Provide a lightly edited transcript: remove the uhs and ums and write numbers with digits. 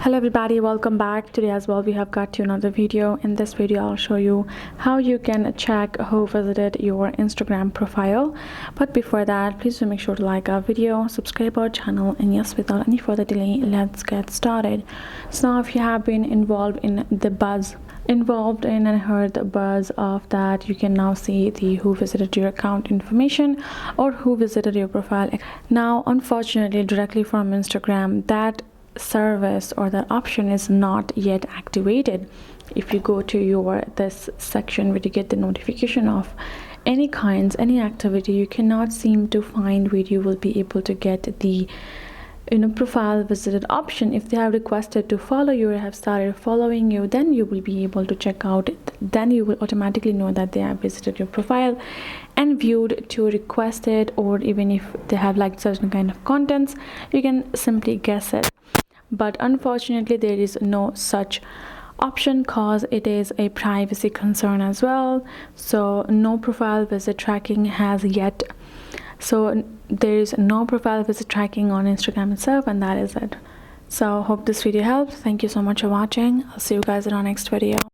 Hello everybody, welcome back. Today as well we have got to another video. In this video I'll show you how you can check who visited your Instagram profile. But before that, please do make sure to like our video, subscribe our channel, and yes, without any further delay, let's get started. So now if you have been involved in and heard the buzz of that, you can now see the who visited your account information or who visited your profile. Now unfortunately, directly from Instagram, that service or that option is not yet activated. If you go to this section where you get the notification of any activity, you cannot seem to find where you will be able to get the profile visited option. If they have requested to follow you or have started following you, then you will be able to check out it. Then you will automatically know that they have visited your profile and viewed to requested, or even if they have liked certain kind of contents, you can simply guess it. But unfortunately there is no such option because it is a privacy concern as well. So no profile visit tracking has yet, so there is no profile visit tracking on Instagram itself, and that is it. So hope this video helps. Thank you so much for watching. I'll see you guys in our next video.